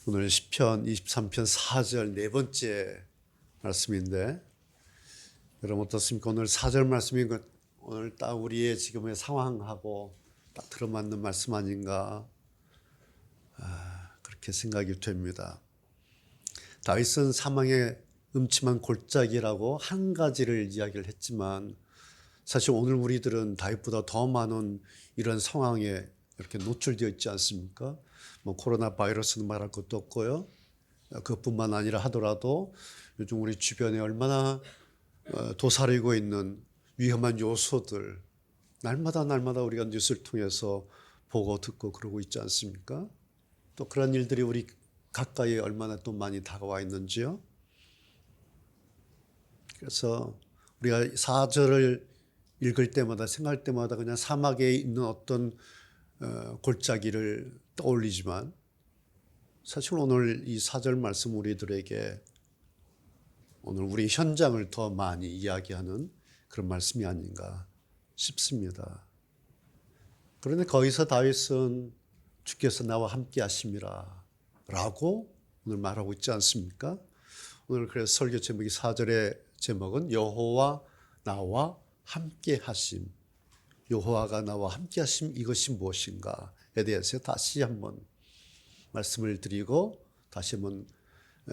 오늘 시편 23편 4절 네 번째 말씀인데 여러분 어떻습니까? 오늘 4절 말씀이 오늘 딱 우리의 지금의 상황하고 딱 들어맞는 말씀 아닌가 그렇게 생각이 됩니다. 다윗은 사망의 음침한 골짜기라고 한 가지를 이야기를 했지만 사실 오늘 우리들은 다윗보다 더 많은 이런 상황에 이렇게 노출되어 있지 않습니까? 뭐 코로나 바이러스는 말할 것도 없고요. 그것뿐만 아니라 하더라도 요즘 우리 주변에 얼마나 도사리고 있는 위험한 요소들 날마다 우리가 뉴스를 통해서 보고 듣고 그러고 있지 않습니까? 또 그런 일들이 우리 가까이에 얼마나 또 많이 다가와 있는지요. 그래서 우리가 4절을 읽을 때마다 생각할 때마다 그냥 사막에 있는 어떤 골짜기를 떠올리지만 사실 오늘 이 4절 말씀 우리들에게 오늘 우리 현장을 더 많이 이야기하는 그런 말씀이 아닌가 싶습니다. 그런데 거기서 다윗은 주께서 나와 함께 하심이라 라고 오늘 말하고 있지 않습니까? 오늘 그래서 설교 제목이 4절의 제목은 여호와 나와 함께 하심. 여호와가 나와 함께 하심 이것이 무엇인가에 대해서 다시 한번 말씀을 드리고 다시 한번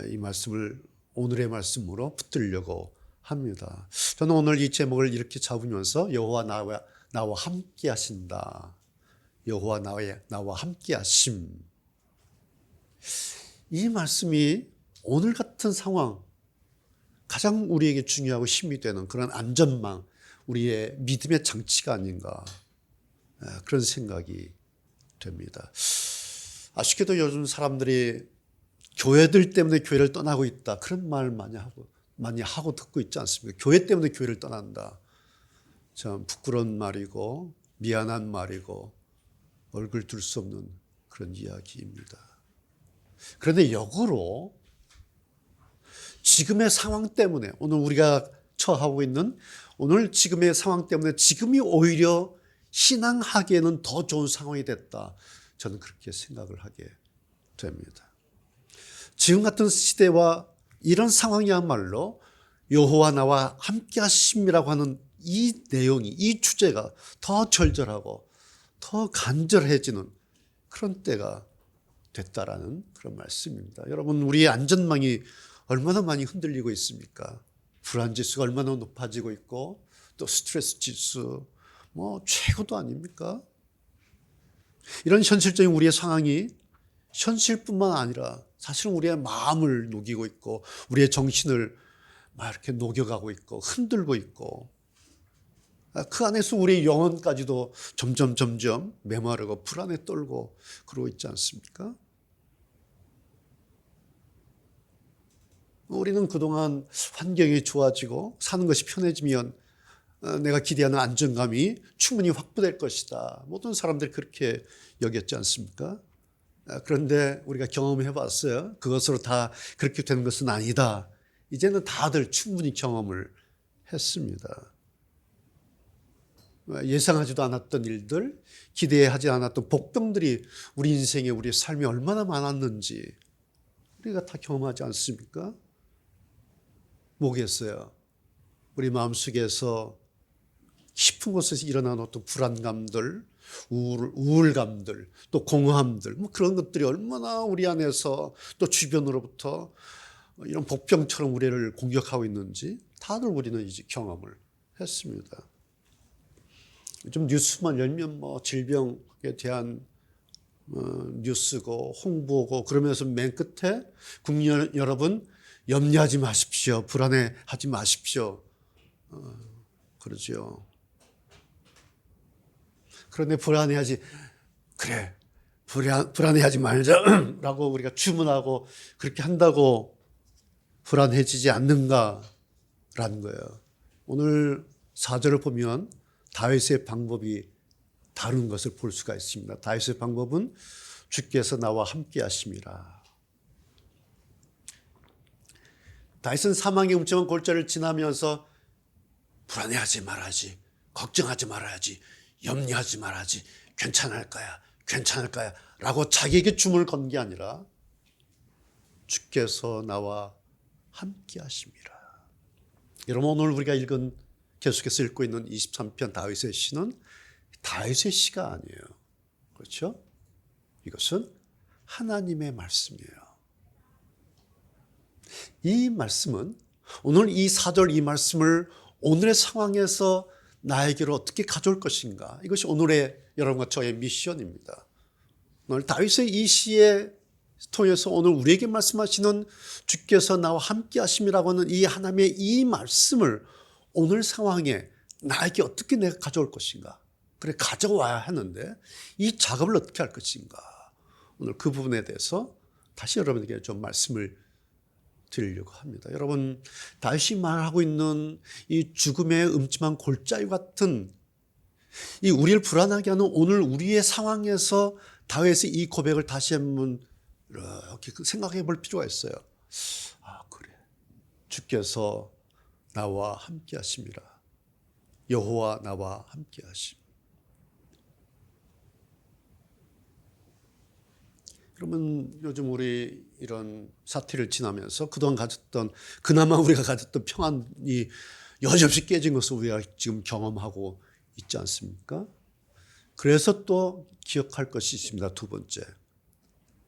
이 말씀을 오늘의 말씀으로 붙들려고 합니다. 저는 오늘 이 제목을 이렇게 잡으면서 여호와 나와 함께 하신다. 여호와 나와 함께 하심. 이 말씀이 오늘 같은 상황 가장 우리에게 중요하고 힘이 되는 그런 안전망 우리의 믿음의 장치가 아닌가 그런 생각이 됩니다. 아쉽게도 요즘 사람들이 교회들 때문에 교회를 떠나고 있다 그런 말 많이 하고 듣고 있지 않습니까? 교회 때문에 교회를 떠난다. 참 부끄러운 말이고 미안한 말이고 얼굴 둘 수 없는 그런 이야기입니다. 그런데 역으로 지금의 상황 때문에 오늘 우리가 처하고 있는 오늘 지금의 상황 때문에 지금이 오히려 신앙하기에는 더 좋은 상황이 됐다. 저는 그렇게 생각을 하게 됩니다. 지금 같은 시대와 이런 상황이야말로 여호와 나와 함께 하심이라고 하는 이 내용이 이 주제가 더 절절하고 더 간절해지는 그런 때가 됐다라는 그런 말씀입니다. 여러분 우리의 안전망이 얼마나 많이 흔들리고 있습니까? 불안 지수가 얼마나 높아지고 있고 또 스트레스 지수 뭐 최고도 아닙니까? 이런 현실적인 우리의 상황이 현실뿐만 아니라 사실은 우리의 마음을 녹이고 있고 우리의 정신을 막 이렇게 녹여가고 있고 흔들고 있고 그 안에서 우리의 영혼까지도 점점 메마르고 불안에 떨고 그러고 있지 않습니까? 우리는 그동안 환경이 좋아지고 사는 것이 편해지면 내가 기대하는 안정감이 충분히 확보될 것이다. 모든 사람들이 그렇게 여겼지 않습니까? 그런데 우리가 경험해 봤어요. 그것으로 다 그렇게 되는 것은 아니다. 이제는 다들 충분히 경험을 했습니다. 예상하지도 않았던 일들, 기대하지 않았던 복병들이 우리 인생에 우리 삶에 얼마나 많았는지 우리가 다 경험하지 않습니까? 뭐겠어요? 우리 마음속에서 깊은 곳에서 일어나는 어떤 불안감들, 우울감들, 또 공허함들, 뭐 그런 것들이 얼마나 우리 안에서 또 주변으로부터 이런 복병처럼 우리를 공격하고 있는지 다들 우리는 이제 경험을 했습니다. 좀 뉴스만 열면 뭐 질병에 대한 뉴스고 홍보고 그러면서 맨 끝에 국민 여러분 염려하지 마십시오. 불안해하지 마십시오. 그러죠. 그런데 불안해하지 말자라고 우리가 주문하고 그렇게 한다고 불안해지지 않는가라는 거예요. 오늘 4절을 보면 다윗의 방법이 다른 것을 볼 수가 있습니다. 다윗의 방법은 주께서 나와 함께 하심이라. 다윗은 사망의 음침한 골짜기를 지나면서 불안해하지 말아야지, 걱정하지 말아야지, 염려하지 말아야지, 괜찮을 거야 라고 자기에게 주문을 건 게 아니라 주께서 나와 함께 하심이라. 여러분, 오늘 우리가 계속해서 읽고 있는 23편 다윗의 시는 다윗의 시가 아니에요. 그렇죠? 이것은 하나님의 말씀이에요. 이 말씀은 오늘 이 4절 이 말씀을 오늘의 상황에서 나에게로 어떻게 가져올 것인가, 이것이 오늘의 여러분과 저의 미션입니다. 오늘 다윗의 이 시에 통해서 오늘 우리에게 말씀하시는 주께서 나와 함께 하심이라고 하는 이 하나님의 이 말씀을 오늘 상황에 나에게 어떻게 내가 가져올 것인가, 그래 가져와야 하는데 이 작업을 어떻게 할 것인가, 오늘 그 부분에 대해서 다시 여러분에게 좀 말씀을 드리려고 합니다. 여러분, 다윗이 말하고 있는 이 죽음의 음침한 골짜기 같은 이 우리를 불안하게 하는 오늘 우리의 상황에서 다윗의 이 고백을 다시 한번 이렇게 생각해 볼 필요가 있어요. 아, 그래. 주께서 나와 함께 하심이라. 여호와 나와 함께 하심. 그러면 요즘 우리 이런 사태를 지나면서 그동안 그나마 우리가 가졌던 평안이 여지없이 깨진 것을 우리가 지금 경험하고 있지 않습니까? 그래서 또 기억할 것이 있습니다. 두 번째,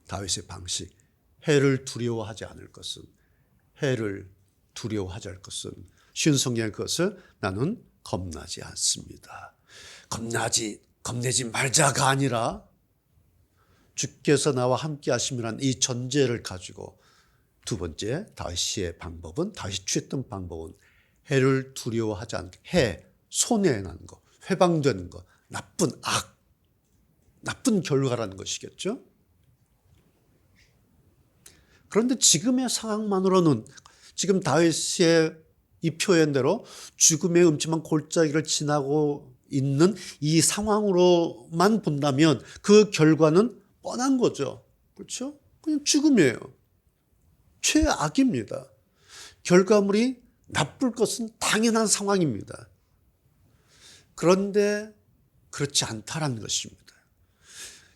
다윗의 방식. 해를 두려워하지 않을 것은, 해를 두려워하지 않을 것은, 쉬운 성경의 것을 나는 겁나지 않습니다. 겁내지 말자가 아니라 주께서 나와 함께 하심이란 이 전제를 가지고 두 번째 다윗의 방법은, 다윗이 취했던 방법은 해를 두려워하지 않게, 해, 손해난 거, 회방되는 거, 나쁜 결과라는 것이겠죠. 그런데 지금의 상황만으로는, 지금 다윗의 이 표현대로 죽음의 음침한 골짜기를 지나고 있는 이 상황으로만 본다면 그 결과는 뻔한 거죠. 그렇죠? 그냥 죽음이에요. 최악입니다. 결과물이 나쁠 것은 당연한 상황입니다. 그런데 그렇지 않다라는 것입니다.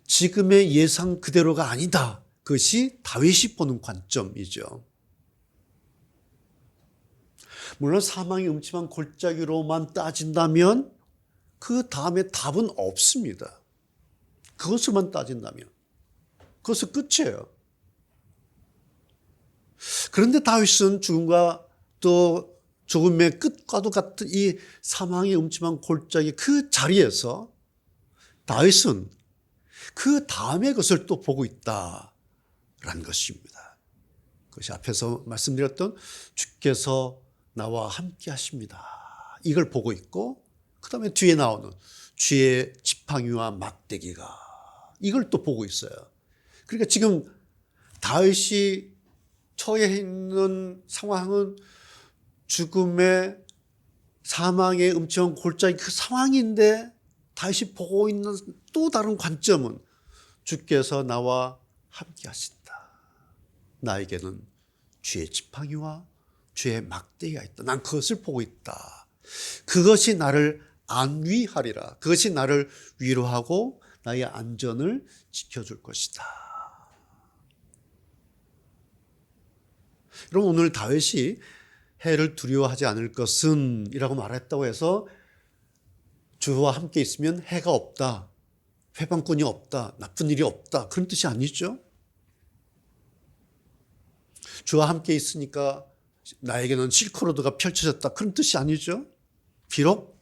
지금의 예상 그대로가 아니다. 그것이 다윗이 보는 관점이죠. 물론 사망의 음침한 골짜기로만 따진다면 그 다음에 답은 없습니다. 그것을만 따진다면 그것은 끝이에요. 그런데 다윗은 죽음과 또 죽음의 끝과도 같은 이 사망의 음침한 골짜기 그 자리에서 다윗은 그 다음의 것을 또 보고 있다라는 것입니다. 그것이 앞에서 말씀드렸던 주께서 나와 함께 하십니다. 이걸 보고 있고, 그 다음에 뒤에 나오는 주의 지팡이와 막대기가, 이걸 또 보고 있어요. 그러니까 지금 다윗이 처해 있는 상황은 죽음의 사망의 음침한 골짜기 그 상황인데, 다윗이 보고 있는 또 다른 관점은 주께서 나와 함께 하신다. 나에게는 주의 지팡이와 주의 막대기가 있다. 난 그것을 보고 있다. 그것이 나를 안위하리라. 그것이 나를 위로하고 나의 안전을 지켜줄 것이다. 그럼 오늘 다윗이 해를 두려워하지 않을 것은 이라고 말했다고 해서 주와 함께 있으면 해가 없다, 회방꾼이 없다, 나쁜 일이 없다, 그런 뜻이 아니죠. 주와 함께 있으니까 나에게는 실크로드가 펼쳐졌다, 그런 뜻이 아니죠. 비록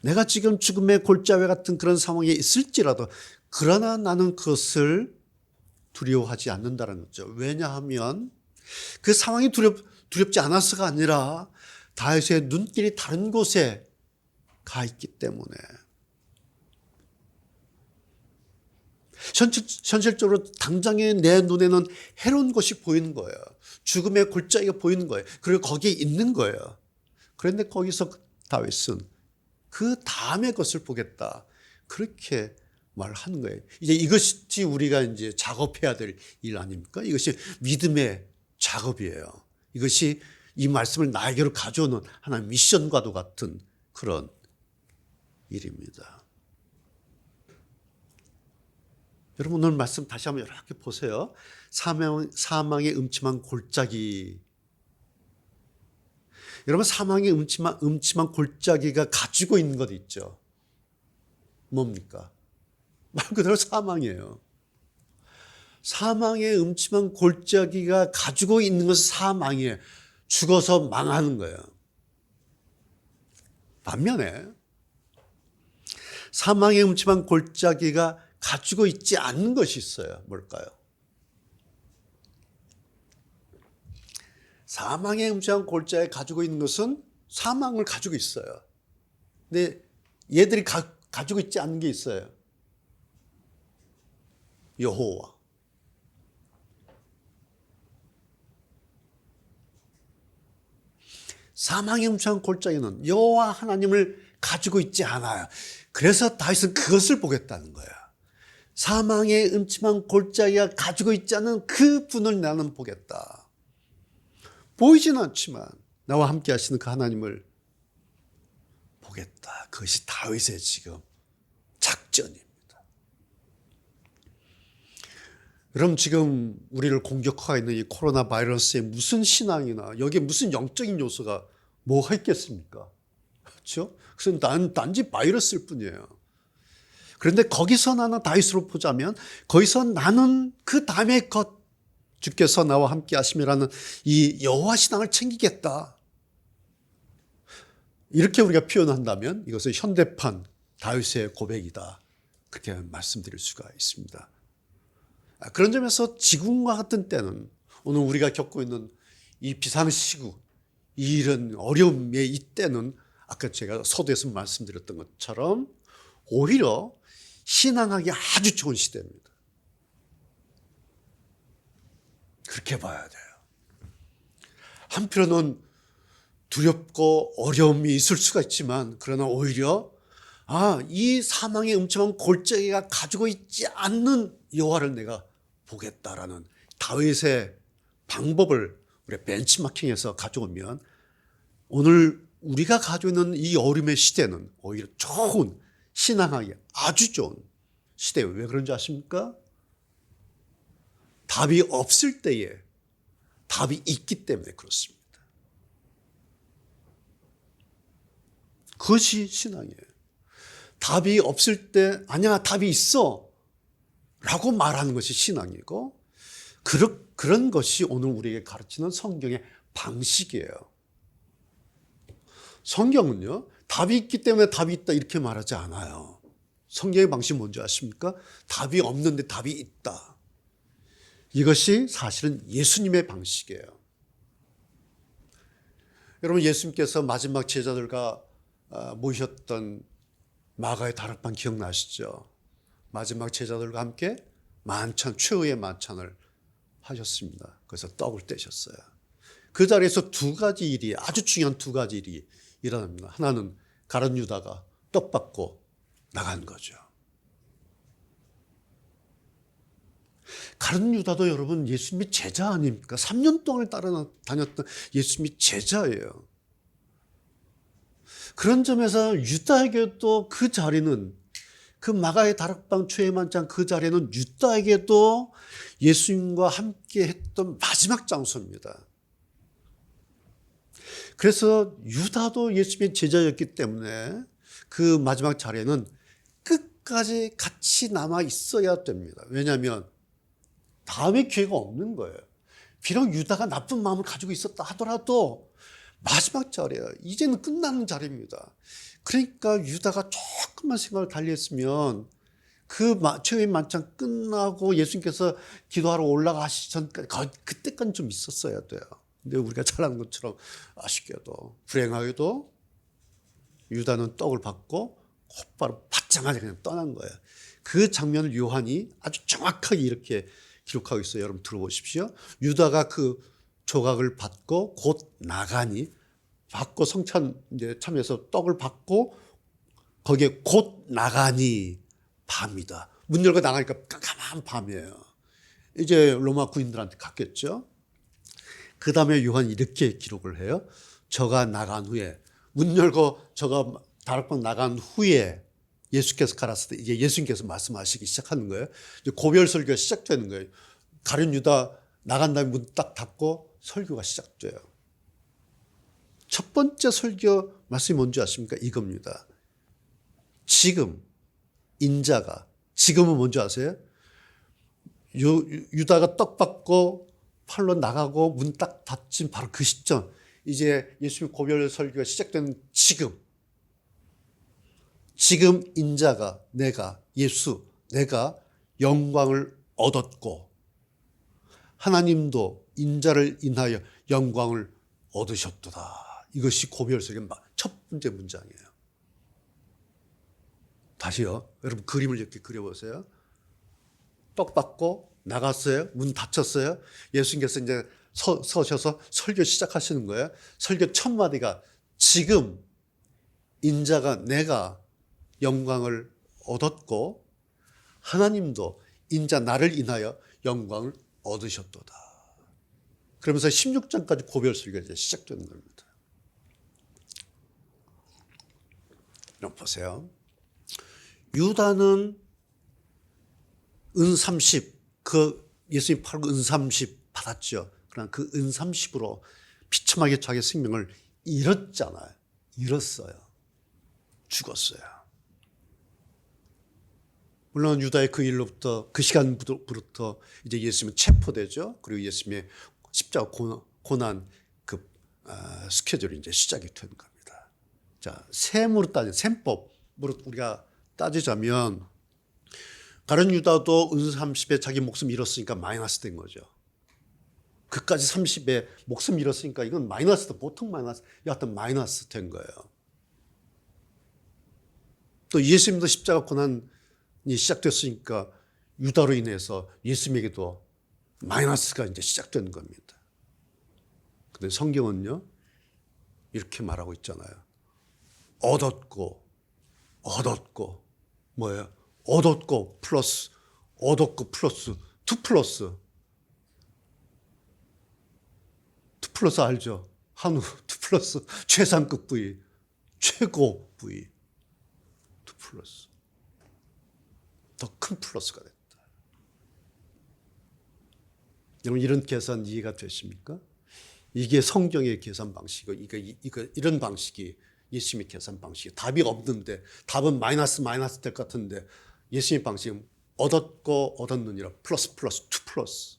내가 지금 죽음의 골짜기 같은 그런 상황에 있을지라도, 그러나 나는 그것을 두려워하지 않는다는 거죠. 왜냐하면 그 상황이 두렵지 않아서가 아니라 다윗의 눈길이 다른 곳에 가 있기 때문에. 현실적으로 당장에 내 눈에는 해로운 것이 보이는 거예요. 죽음의 골짜기가 보이는 거예요. 그리고 거기에 있는 거예요. 그런데 거기서 다윗은 그 다음의 것을 보겠다, 그렇게 말하는 거예요. 이제 이것이 우리가 이제 작업해야 될 일 아닙니까? 이것이 믿음의 작업이에요. 이것이 이 말씀을 나에게로 가져오는 하나의 미션과도 같은 그런 일입니다. 여러분 오늘 말씀 다시 한번 이렇게 보세요. 사망의 음침한 골짜기. 여러분 사망의 음침한 골짜기가 가지고 있는 것 있죠. 뭡니까? 말 그대로 사망이에요. 사망의 음침한 골짜기가 가지고 있는 것은 사망이에요. 죽어서 망하는 거예요. 반면에 사망의 음침한 골짜기가 가지고 있지 않는 것이 있어요. 뭘까요? 사망의 음침한 골짜기가 가지고 있는 것은 사망을 가지고 있어요. 근데 얘들이 가지고 있지 않는 게 있어요. 여호와. 사망의 음침한 골짜기는 여호와 하나님을 가지고 있지 않아요. 그래서 다윗은 그것을 보겠다는 거예요. 사망의 음침한 골짜기가 가지고 있지 않은 그 분을 나는 보겠다. 보이지는 않지만 나와 함께 하시는 그 하나님을 보겠다. 그것이 다윗의 지금 작전입니다. 여러분 지금 우리를 공격하고 있는 이 코로나 바이러스에 무슨 신앙이나 여기에 무슨 영적인 요소가 뭐가 있겠습니까? 그렇죠? 그래서 단지 바이러스일 뿐이에요. 그런데 거기서 나는 다윗으로 보자면 거기서 나는 그 다음의 것 주께서 나와 함께 하심이라는 이 여호와 신앙을 챙기겠다. 이렇게 우리가 표현한다면 이것은 현대판 다윗의 고백이다. 그렇게 말씀드릴 수가 있습니다. 그런 점에서 지금과 같은 때는 오늘 우리가 겪고 있는 이 비상시국, 이런 어려움의 이때는 아까 제가 서두에서 말씀드렸던 것처럼 오히려 신앙하기 아주 좋은 시대입니다. 그렇게 봐야 돼요. 한편으로는 두렵고 어려움이 있을 수가 있지만 그러나 오히려 이 사망의 음침한 골짜기가 가지고 있지 않는 여호와를 내가 보겠다라는 다윗의 방법을 우리가 벤치마킹해서 가져오면 오늘 우리가 가지고 있는 이 어려움의 시대는 오히려 좋은 신앙하기 아주 좋은 시대예요. 왜 그런지 아십니까? 답이 없을 때에 답이 있기 때문에 그렇습니다. 그것이 신앙이에요. 답이 없을 때 아니야 답이 있어 라고 말하는 것이 신앙이고 그런 것이 오늘 우리에게 가르치는 성경의 방식이에요. 성경은요 답이 있기 때문에 답이 있다 이렇게 말하지 않아요. 성경의 방식이 뭔지 아십니까? 답이 없는데 답이 있다. 이것이 사실은 예수님의 방식이에요. 여러분 예수님께서 마지막 제자들과 모셨던 마가의 다락방 기억나시죠? 마지막 제자들과 함께 만찬, 최후의 만찬을 하셨습니다. 그래서 떡을 떼셨어요. 그 자리에서 두 가지 일이 아주 중요한 두 가지 일이 일어납니다. 하나는 가룟 유다가 떡 받고 나간 거죠. 가룟 유다도 여러분 예수님의 제자 아닙니까? 3년 동안 따라다녔던 예수님의 제자예요. 그런 점에서 유다에게도 그 자리는 그 마가의 다락방 최후의 만찬 그 자리는 유다에게도 예수님과 함께 했던 마지막 장소입니다. 그래서 유다도 예수님의 제자였기 때문에 그 마지막 자리에는 끝까지 같이 남아 있어야 됩니다. 왜냐하면 다음에 기회가 없는 거예요. 비록 유다가 나쁜 마음을 가지고 있었다 하더라도 마지막 자리예요. 이제는 끝나는 자리입니다. 그러니까 유다가 조금만 생각을 달리했으면 그 최후의 만찬 끝나고 예수님께서 기도하러 올라가시기 전까지 그때까지 좀 있었어야 돼요. 근데 우리가 잘 아는 것처럼 아쉽게도 불행하게도 유다는 떡을 받고 곧바로 받자마자 그냥 떠난 거예요. 그 장면을 요한이 아주 정확하게 이렇게 기록하고 있어요. 여러분 들어보십시오. 유다가 그 조각을 받고 곧 나가니 받고 성찬 이제 참여해서 떡을 받고 거기에 곧 나가니 밤이다. 문 열고 나가니까 깜깜한 밤이에요. 이제 로마 군인들한테 갔겠죠. 그 다음에 요한이 이렇게 기록을 해요. 저가 나간 후에 문 열고 저가 다락방 나간 후에 예수께서 가라사대 이제 예수님께서 말씀하시기 시작하는 거예요. 이제 고별 설교가 시작되는 거예요. 가룟 유다 나간 다음에 문 딱 닫고 설교가 시작돼요. 첫 번째 설교 말씀이 뭔지 아십니까? 이겁니다. 지금 인자가 지금은 뭔지 아세요? 유다가 떡 받고 팔로 나가고 문 딱 닫힌 바로 그 시점, 이제 예수님 고별 설교가 시작되는 지금 인자가 내가 영광을 얻었고 하나님도 인자를 인하여 영광을 얻으셨도다. 이것이 고별 설교의 첫 번째 문장이에요. 다시요. 여러분 그림을 이렇게 그려보세요. 떡 받고 나갔어요. 문 닫혔어요. 예수님께서 이제 서셔서 설교 시작하시는 거예요. 설교 첫 마디가 지금 인자가 내가 영광을 얻었고 하나님도 인자 나를 인하여 영광을 얻으셨도다. 그러면서 16장까지 고별 설교가 이제 시작되는 겁니다. 여러분 보세요. 유다는 은 30, 예수님 팔고 은 30 받았죠. 그러나 그 은 30으로 비참하게 자기 생명을 잃었잖아요. 잃었어요. 죽었어요. 물론 유다의 그 일로부터 그 시간부터 이제 예수님은 체포되죠. 그리고 예수님의 십자가 고난 스케줄이 이제 시작이 되는 겁니다. 자, 셈법으로 우리가 따지자면 가룟 유다도 은 30에 자기 목숨 잃었으니까 마이너스 된 거죠. 그까지 30에 목숨 잃었으니까 이건 마이너스도 보통 마이너스, 여하튼 마이너스 된 거예요. 또 예수님도 십자가 고난이 시작됐으니까 유다로 인해서 예수님에게도 마이너스가 이제 시작되는 겁니다. 근데 성경은요, 이렇게 말하고 있잖아요. 얻었고, 뭐예요? 얻었고 플러스 2 플러스 알죠? 한우 2 플러스 최상급 부위, 최고 부위 2 플러스 더 큰 플러스가 됐다. 여러분 이런 계산 이해가 되십니까? 이게 성경의 계산 방식이고 이런 방식이 예수님의 계산 방식이 답이 없는데 답은 마이너스 될 것 같은데 예수님의 방식은 얻었고 얻었느니라 플러스 2 플러스.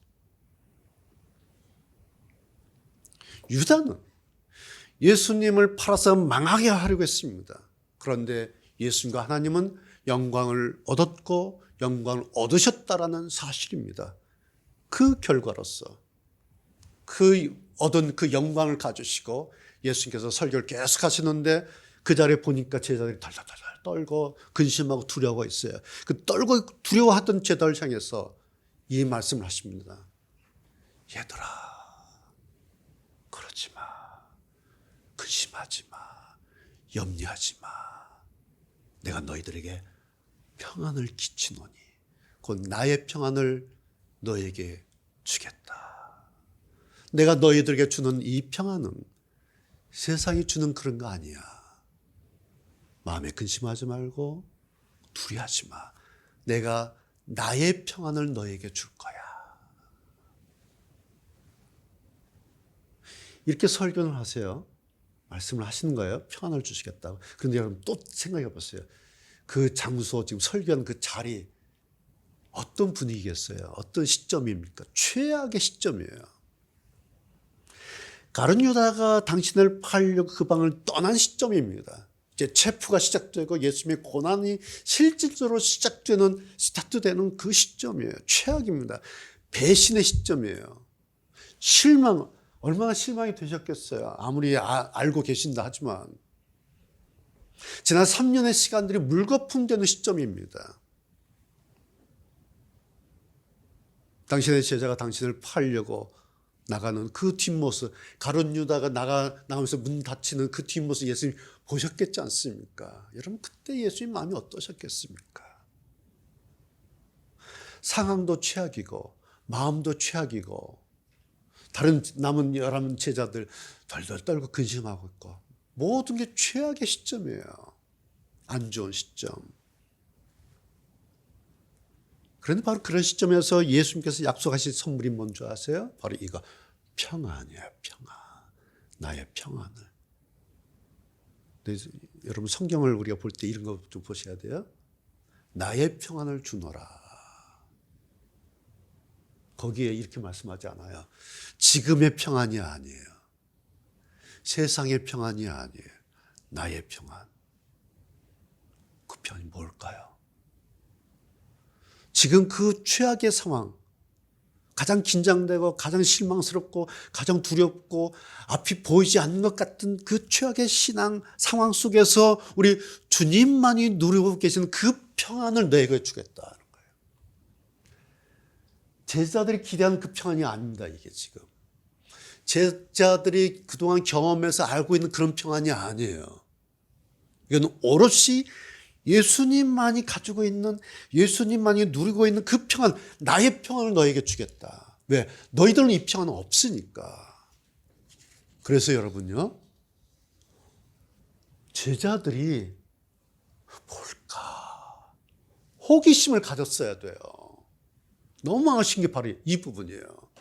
유다는 예수님을 팔아서 망하게 하려고 했습니다. 그런데 예수님과 하나님은 영광을 얻었고 영광을 얻으셨다라는 사실입니다. 그 결과로서 얻은 그 영광을 가지시고 예수님께서 설교를 계속 하시는데 그 자리에 보니까 제자들이 덜덜덜 떨고 근심하고 두려워가 있어요. 그 떨고 두려워하던 제자를 향해서 이 말씀을 하십니다. 얘들아, 그러지 마. 근심하지 마. 염려하지 마. 내가 너희들에게 평안을 끼치노니 곧 나의 평안을 너에게 주겠다. 내가 너희들에게 주는 이 평안은 세상이 주는 그런 거 아니야. 마음에 근심하지 말고 두려워하지 마. 내가 나의 평안을 너에게 줄 거야. 이렇게 설교를 하세요. 말씀을 하시는 거예요. 평안을 주시겠다고. 그런데 여러분 또 생각해 보세요. 그 장소, 지금 설교하는 그 자리 어떤 분위기겠어요? 어떤 시점입니까? 최악의 시점이에요. 가룟 유다가 당신을 팔려고 그 방을 떠난 시점입니다. 이제 체포가 시작되고 예수님의 고난이 실질적으로 스타트되는 그 시점이에요. 최악입니다. 배신의 시점이에요. 얼마나 실망이 되셨겠어요. 아무리 알고 계신다 하지만. 지난 3년의 시간들이 물거품되는 시점입니다. 당신의 제자가 당신을 팔려고 나가는 그 뒷모습, 가룟 유다가 나가면서 문 닫히는 그 뒷모습 예수님 보셨겠지 않습니까? 여러분 그때 예수님 마음이 어떠셨겠습니까? 상황도 최악이고 마음도 최악이고 다른 남은 11 제자들 덜덜 떨고 근심하고 있고 모든 게 최악의 시점이에요. 안 좋은 시점. 그런데 바로 그런 시점에서 예수님께서 약속하신 선물이 뭔지 아세요? 바로 이거 평안이에요. 평안. 나의 평안을. 근데 여러분 성경을 우리가 볼 때 이런 거 좀 보셔야 돼요. 나의 평안을 주노라. 거기에 이렇게 말씀하지 않아요. 지금의 평안이 아니에요. 세상의 평안이 아니에요. 나의 평안. 그 평안이 뭘까요? 지금 그 최악의 상황, 가장 긴장되고 가장 실망스럽고 가장 두렵고 앞이 보이지 않는 것 같은 그 최악의 신앙 상황 속에서 우리 주님만이 누리고 계시는 그 평안을 너에게 주겠다는 거예요. 제자들이 기대하는 그 평안이 아닙니다. 이게 지금. 제자들이 그동안 경험해서 알고 있는 그런 평안이 아니에요. 이건 오롯이 예수님만이 가지고 있는, 예수님만이 누리고 있는 그 평안, 나의 평안을 너에게 주겠다. 왜? 너희들은 이 평안은 없으니까. 그래서 여러분요, 제자들이 뭘까? 호기심을 가졌어야 돼요. 너무 아쉬운 게 바로 이 부분이에요.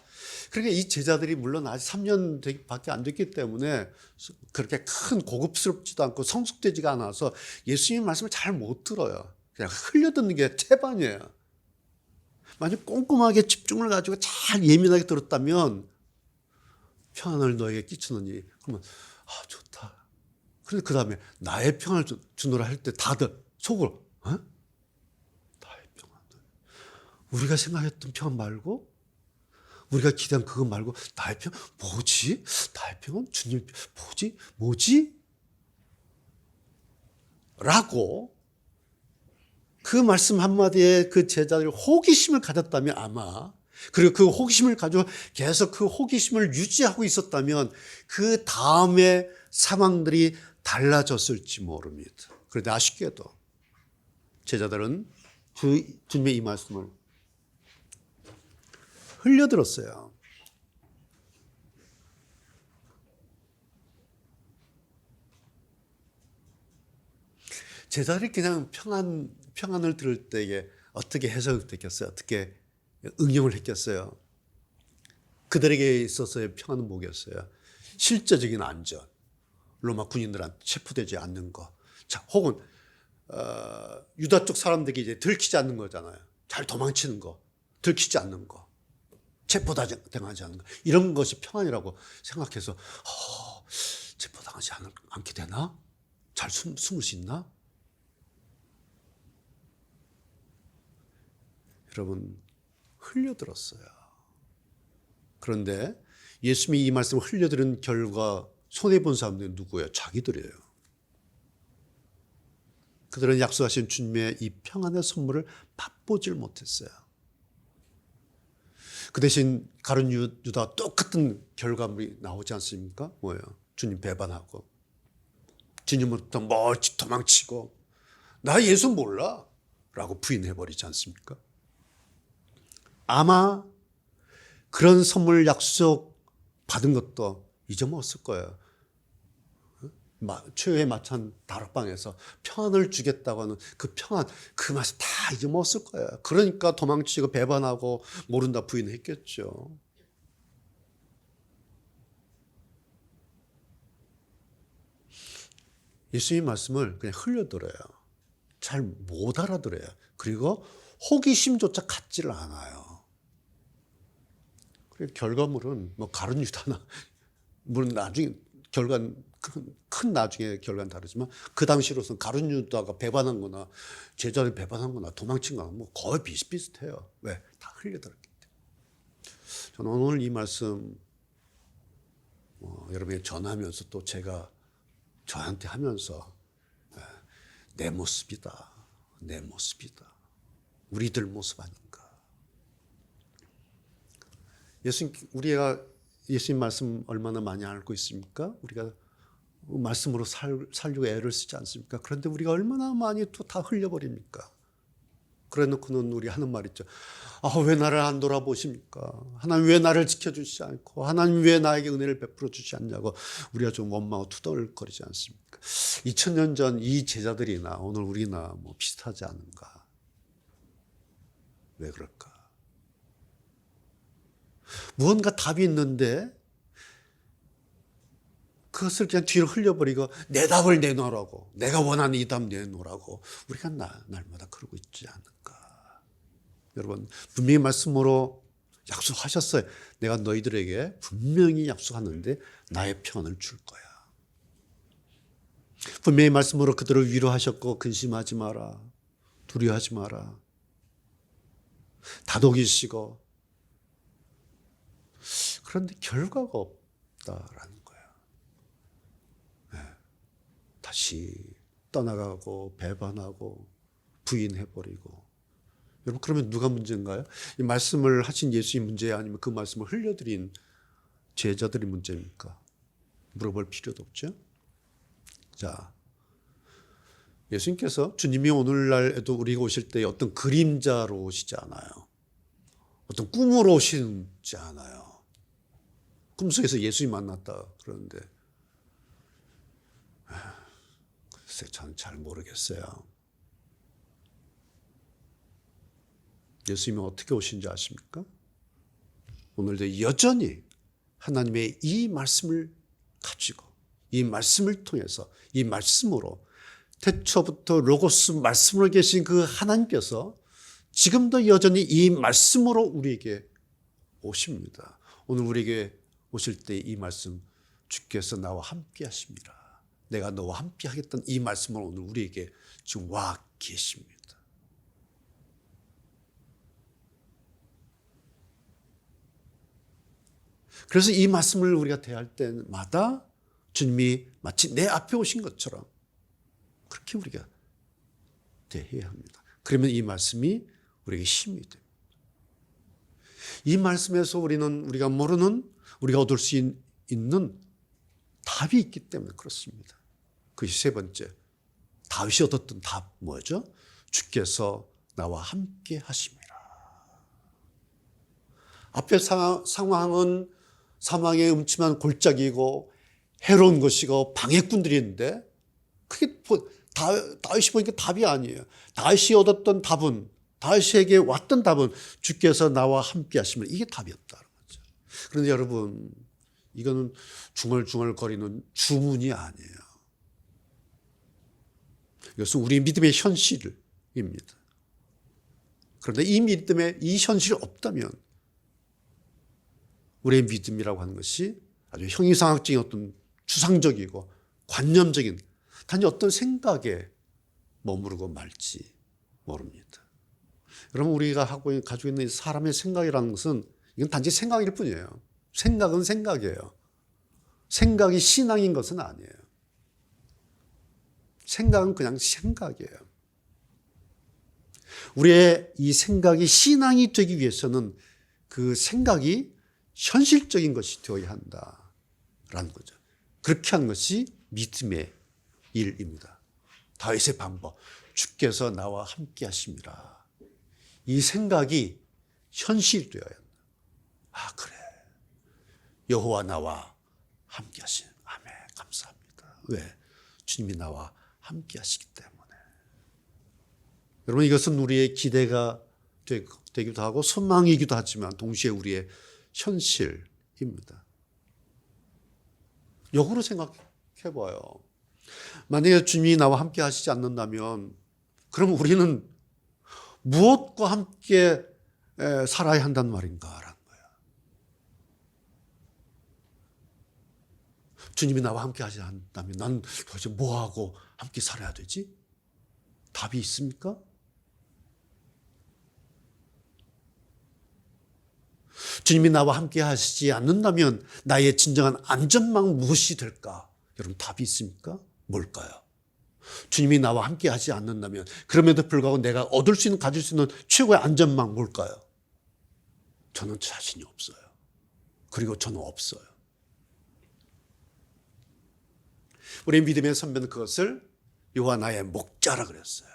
그러니까 이 제자들이 물론 아직 3년 밖에 안 됐기 때문에 그렇게 큰 고급스럽지도 않고 성숙되지가 않아서 예수님 말씀을 잘 못 들어요. 그냥 흘려듣는 게 태반이에요. 만약 꼼꼼하게 집중을 가지고 잘 예민하게 들었다면 평안을 너에게 끼치느니 그러면 아 좋다. 그런데 그 다음에 나의 평안을 주노라 할 때 다들 속으로 나의 평안. 우리가 생각했던 평안 말고 우리가 기대한 그거 말고 나의 평안 뭐지? 나의 평안? 주님 뭐지? 라고 그 말씀 한마디에 그 제자들이 호기심을 가졌다면 아마 그리고 그 호기심을 가지고 계속 그 호기심을 유지하고 있었다면 그 다음에 상황들이 달라졌을지 모릅니다. 그런데 아쉽게도 제자들은 주님의 이 말씀을 흘려들었어요. 제자들이 그냥 평안을 들을 때에 어떻게 해석됐겠어요? 어떻게 응용을 했겠어요? 그들에게 있어서의 평안은 뭐겠어요? 실제적인 안전, 로마 군인들한테 체포되지 않는 거, 자, 혹은 유다 쪽 사람들이 이제 들키지 않는 거잖아요. 잘 도망치는 거, 들키지 않는 거. 체포당하지 않는 것, 이런 것이 평안이라고 생각해서 체포당하지 않게 되나? 잘 숨을 수 있나? 여러분 흘려들었어요. 그런데 예수님이 이 말씀을 흘려들은 결과 손해본 사람들은 누구예요? 자기들이에요. 그들은 약속하신 주님의 이 평안의 선물을 맛보질 못했어요. 그 대신 가룟 유다와 똑같은 결과물이 나오지 않습니까? 뭐예요? 주님 배반하고 주님으로부터 멀찍 도망치고 나 예수 몰라 라고 부인해버리지 않습니까? 아마 그런 선물 약속 받은 것도 잊어먹었을 거예요. 최후의 마찬 다락방에서 평안을 주겠다고 하는 그 평안, 그 맛을 다 잊어먹었을 거예요. 그러니까 도망치고 배반하고 모른다 부인했겠죠. 예수님 말씀을 그냥 흘려들어요. 잘 못 알아들어요. 그리고 호기심조차 갖지를 않아요. 그리고 결과물은 뭐 가룟 유다나 물론 나중에 큰 나중에 결과는 다르지만 그 당시로서는 가룟 유다가 배반한 거나 제자를 배반한 거나 도망친 거나 뭐 거의 비슷비슷해요. 왜? 다 흘려들었기 때문에. 저는 오늘 이 말씀 여러분에게 전하면서 또 제가 저한테 하면서 내 모습이다. 내 모습이다. 우리들 모습 아닌가. 우리가 예수님 말씀 얼마나 많이 알고 있습니까? 우리가 말씀으로 살려고 애를 쓰지 않습니까? 그런데 우리가 얼마나 많이 또 다 흘려버립니까? 그래 놓고는 우리 하는 말 있죠. 왜 나를 안 돌아보십니까? 하나님 왜 나를 지켜주시지 않고 하나님 왜 나에게 은혜를 베풀어 주지 않냐고 우리가 좀 원망하고 투덜거리지 않습니까? 2000년 전 이 제자들이나 오늘 우리나 뭐 비슷하지 않은가. 왜 그럴까? 무언가 답이 있는데 그것을 그냥 뒤로 흘려버리고 내 답을 내놓으라고, 내가 원하는 이 답 내놓으라고 우리가 날마다 그러고 있지 않을까. 여러분, 분명히 말씀으로 약속하셨어요. 내가 너희들에게 분명히 약속하는데 나의 평안을 줄 거야. 분명히 말씀으로 그들을 위로하셨고 근심하지 마라, 두려워하지 마라, 다독이시고. 그런데 결과가 없다라는 거야. 다시 떠나가고 배반하고 부인해버리고. 여러분, 그러면 누가 문제인가요? 이 말씀을 하신 예수님 문제야, 아니면 그 말씀을 흘려드린 제자들이 문제입니까? 물어볼 필요도 없죠. 자, 예수님께서, 주님이 오늘날에도 우리가 오실 때 어떤 그림자로 오시지 않아요. 어떤 꿈으로 오시지 않아요. 꿈속에서 예수님 만났다 그러는데 글쎄, 저는 잘 모르겠어요. 예수님이 어떻게 오신지 아십니까? 오늘도 여전히 하나님의 이 말씀을 가지고, 이 말씀을 통해서, 이 말씀으로, 태초부터 로고스 말씀으로 계신 그 하나님께서 지금도 여전히 이 말씀으로 우리에게 오십니다. 오늘 우리에게 오실 때 이 말씀, 주께서 나와 함께 하십니다, 내가 너와 함께 하겠다는 이 말씀을 오늘 우리에게 지금 와 계십니다. 그래서 이 말씀을 우리가 대할 때마다 주님이 마치 내 앞에 오신 것처럼 그렇게 우리가 대해야 합니다. 그러면 이 말씀이 우리에게 힘이 됩니다. 이 말씀에서 우리가 모르는, 우리가 얻을 수 있는 답이 있기 때문에 그렇습니다. 그것이 세 번째, 다윗이 얻었던 답 뭐죠? 주께서 나와 함께 하심이라. 앞에 상황은 사망의 음침한 골짜기이고 해로운 것이고 방해꾼들이 있는데, 그게 다윗이 보니까 답이 아니에요. 다윗이 얻었던 답은, 다윗에게 왔던 답은 주께서 나와 함께 하시면, 이게 답이었다는 거죠. 그런데 여러분, 이거는 중얼중얼거리는 주문이 아니에요. 이것은 우리 믿음의 현실입니다. 그런데 이 믿음에 이 현실이 없다면 우리의 믿음이라고 하는 것이 아주 형이상학적인 어떤 추상적이고 관념적인 단지 어떤 생각에 머무르고 말지 모릅니다. 여러분, 우리가 가지고 있는 사람의 생각이라는 것은 이건 단지 생각일 뿐이에요. 생각은 생각이에요. 생각이 신앙인 것은 아니에요. 생각은 그냥 생각이에요. 우리의 이 생각이 신앙이 되기 위해서는 그 생각이 현실적인 것이 되어야 한다라는 거죠. 그렇게 하는 것이 믿음의 일입니다. 다윗의 방법, 주께서 나와 함께 하심이라. 이 생각이 현실이 되어야 한다. 아, 그래, 여호와 나와 함께 하신, 아멘, 감사합니다. 왜? 주님이 나와 함께 하시기 때문에. 여러분, 이것은 우리의 기대가 되기도 하고 소망이기도 하지만 동시에 우리의 현실입니다. 역으로 생각해봐요. 만약에 주님이 나와 함께 하시지 않는다면 그럼 우리는 무엇과 함께 살아야 한단 말인가라는 거야. 주님이 나와 함께 하지 않는다면 난 도대체 뭐하고 함께 살아야 되지? 답이 있습니까? 주님이 나와 함께 하시지 않는다면 나의 진정한 안전망 무엇이 될까? 여러분, 답이 있습니까? 뭘까요? 주님이 나와 함께 하지 않는다면 그럼에도 불구하고 내가 얻을 수 있는, 가질 수 있는 최고의 안전망 뭘까요? 저는 자신이 없어요. 그리고 저는 없어요. 우리 믿음의 선배는 그것을 여호와 나의 목자라 그랬어요.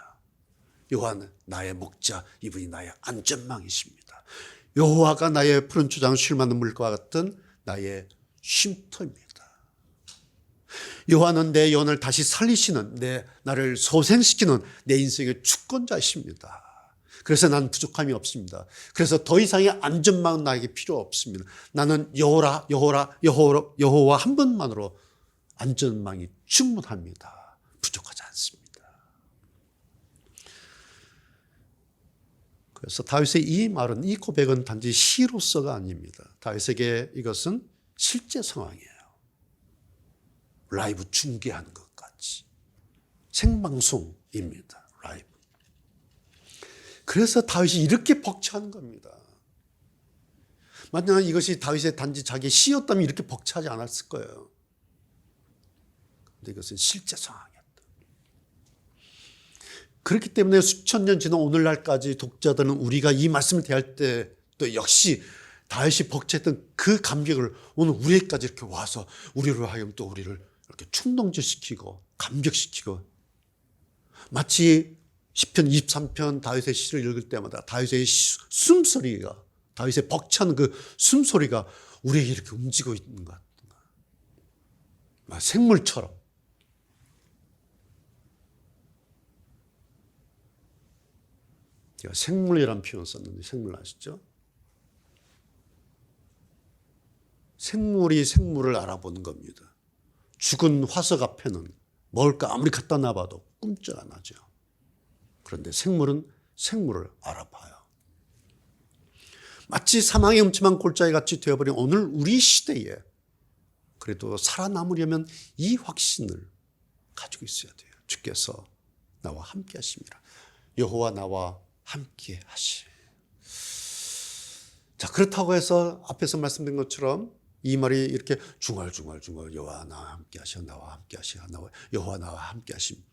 여호와 나의 목자, 이분이 나의 안전망이십니다. 여호와가 나의 푸른 초장 쉴 만한 물과 같은 나의 쉼터입니다. 여호와는 내 영혼을 다시 살리시는, 나를 소생시키는 내 인생의 주권자이십니다. 그래서 나는 부족함이 없습니다. 그래서 더 이상의 안전망은 나에게 필요 없습니다. 나는 여호와 한 분만으로 안전망이 충분합니다. 부족하지 않습니다. 그래서 다윗의 이 말은, 이 고백은 단지 시로서가 아닙니다. 다윗에게 이것은 실제 상황이에요. 라이브 중계하는 것 같이. 생방송입니다. 라이브. 그래서 다윗이 이렇게 벅차는 겁니다. 만약 이것이 다윗의 단지 자기의 시였다면 이렇게 벅차지 않았을 거예요. 근데 이것은 실제 상황이었다. 그렇기 때문에 수천 년 지난 오늘날까지 독자들은 우리가 이 말씀을 대할 때 또 역시 다윗이 벅찼던 그 감격을 오늘 우리에게까지 이렇게 와서 우리로 하여금 또 우리를 이렇게 충동질시키고 감격시키고, 마치 시편 23편 다윗의 시를 읽을 때마다 다윗의 숨소리가, 다윗의 벅찬 그 숨소리가 우리에게 이렇게 움직이고 있는 것 같은, 생물처럼. 제가 생물이라는 표현 썼는데 생물 아시죠? 생물이 생물을 알아보는 겁니다. 죽은 화석 앞에는 먹을까 아무리 갖다 놔봐도 꿈쩍 안 하죠. 그런데 생물은 생물을 알아봐요. 마치 사망의 음침한 골짜기 같이 되어버린 오늘 우리 시대에 그래도 살아남으려면 이 확신을 가지고 있어야 돼요. 주께서 나와 함께 하십니다. 여호와 나와 함께 하시. 자, 그렇다고 해서 앞에서 말씀드린 것처럼 이 말이 이렇게 중얼중얼 여호와 나와 함께 하시어 나와 함께 하시어 여호와 나와 함께 하심,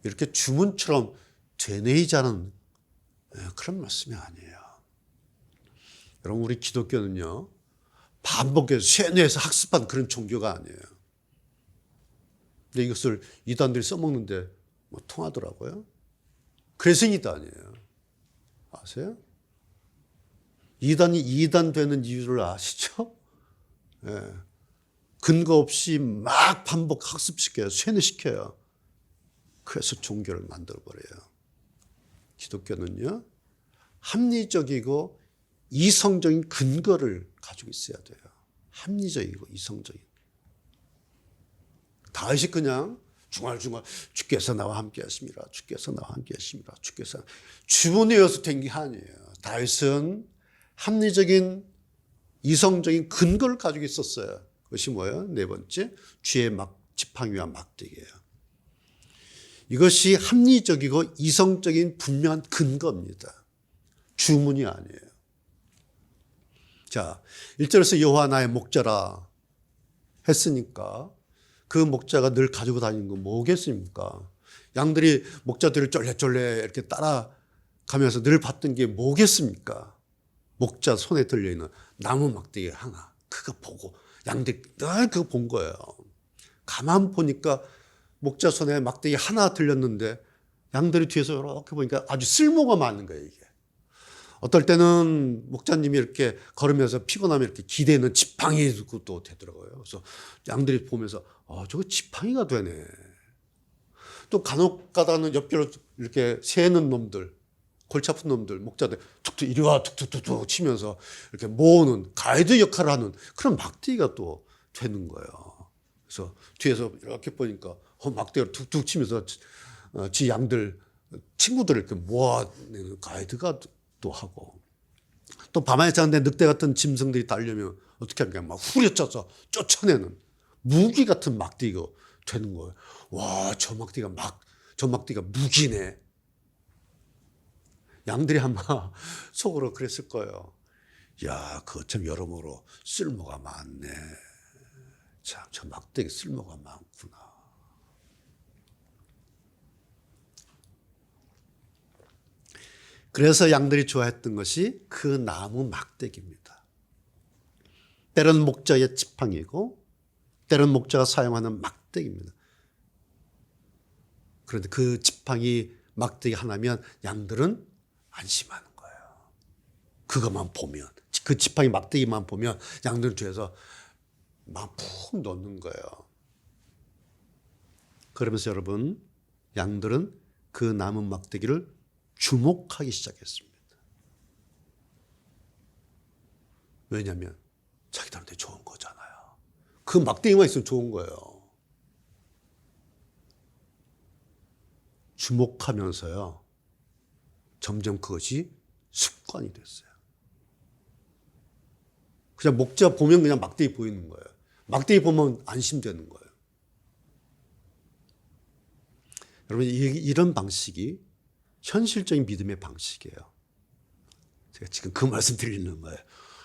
이렇게 주문처럼 되뇌이자는 그런 말씀이 아니에요. 여러분, 우리 기독교는요 반복해서 세뇌해서 학습한 그런 종교가 아니에요. 근데 이것을 이단들이 써먹는데 뭐 통하더라고요. 그래서 이단이에요. 아세요? 이단이 이단 되는 이유를 아시죠? 예. 근거 없이 막 반복 학습시켜요. 세뇌시켜요. 그래서 종교를 만들어버려요. 기독교는요 합리적이고 이성적인 근거를 가지고 있어야 돼요. 합리적이고 이성적인. 다윗이 그냥 중얼중얼 주께서 나와 함께 하십니다. 주께서 나와 함께 하십니다. 주께서 주문이어서 된 게 아니에요. 다윗은 합리적인 이성적인 근거를 가지고 있었어요. 그것이 뭐예요? 네 번째, 쥐의 지팡이와 막대기예요. 이것이 합리적이고 이성적인 분명한 근거입니다. 주문이 아니에요. 자, 1절에서 여호와 나의 목자라 했으니까 그 목자가 늘 가지고 다니는 건 뭐겠습니까? 양들이 목자들을 쫄래쫄래 이렇게 따라가면서 늘 봤던 게 뭐겠습니까? 목자 손에 들려있는 나무 막대기 하나, 그거 보고 양들이 늘 그거 본 거예요. 가만 보니까 목자 손에 막대기 하나 들렸는데 양들이 뒤에서 이렇게 보니까 아주 쓸모가 많은 거예요, 이게. 어떨 때는 목자님이 이렇게 걸으면서 피곤하면 이렇게 기대는 지팡이도 되더라고요. 그래서 양들이 보면서 저거 지팡이가 되네. 또 간혹 가다는 옆길로 이렇게 새는 놈들, 골치 아픈 놈들, 목자들 툭툭 이리 와 툭툭툭툭 치면서 이렇게 모으는 가이드 역할을 하는 그런 막대기가 또 되는 거예요. 그래서 뒤에서 이렇게 보니까 막대기를 툭툭 치면서 지 양들 친구들을 이렇게 모아내는 가이드가 또 하고, 또 밤에 자는데 늑대 같은 짐승들이 달려면 어떻게 하면 막 후려쳐서 쫓아내는 무기 같은 막대기가 되는 거예요. 와, 저 막대기가 무기네. 양들이 아마 속으로 그랬을 거예요. 야, 그거 참 여러모로 쓸모가 많네. 참, 저 막대기 쓸모가 많구나. 그래서 양들이 좋아했던 것이 그 나무 막대기입니다. 때로는 목자의 지팡이고 때로는 목자가 사용하는 막대기입니다. 그런데 그 지팡이 막대기 하나면 양들은 안심하는 거예요. 그것만 보면, 그 지팡이 막대기만 보면 양들은 뒤에서 막 푹 놓는 거예요. 그러면서 여러분, 양들은 그 나무 막대기를 주목하기 시작했습니다. 왜냐하면 자기들한테 좋은 거잖아요. 그 막대기만 있으면 좋은 거예요. 주목하면서요, 점점 그것이 습관이 됐어요. 그냥 목자 보면 그냥 막대기 보이는 거예요. 막대기 보면 안심되는 거예요. 여러분, 이런 방식이 현실적인 믿음의 방식이에요. 제가 지금 그 말씀 드리는 거예요.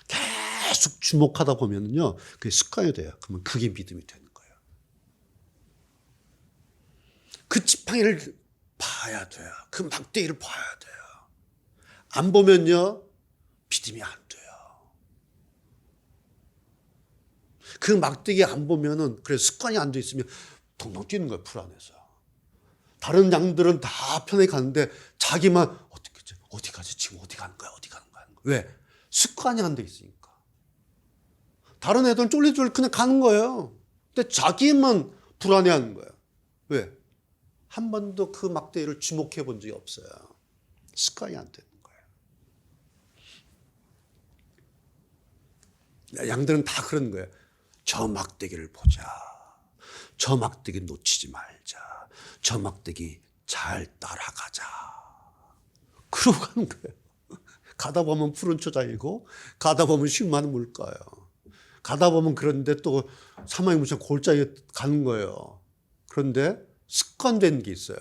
계속 주목하다 보면요, 그게 습관이 돼요. 그러면 그게 믿음이 되는 거예요. 그 지팡이를 봐야 돼요. 그 막대기를 봐야 돼요. 안 보면요, 믿음이 안 돼요. 그 막대기 안 보면은, 그래, 습관이 안 돼 있으면 동동 뛰는 거예요, 불안해서. 다른 양들은 다 편하게 가는데 자기만 어디 가지? 지금 어디 가는 거야? 어디 가는 거야? 왜? 습관이 안 돼 있으니까. 다른 애들은 쫄리쫄리 그냥 가는 거예요. 근데 자기만 불안해하는 거예요. 왜? 한 번도 그 막대기를 주목해 본 적이 없어요. 습관이 안 되는 거예요. 양들은 다 그런 거예요. 저 막대기를 보자. 저 막대기 놓치지 말자. 저 막대기 잘 따라가자. 그러고 가는 거예요. 가다 보면 푸른 초장이고, 가다 보면 쉴 만한 물가요. 가다 보면 그런데 또 사망의 무슨 골짜기에 가는 거예요. 그런데 습관된 게 있어요.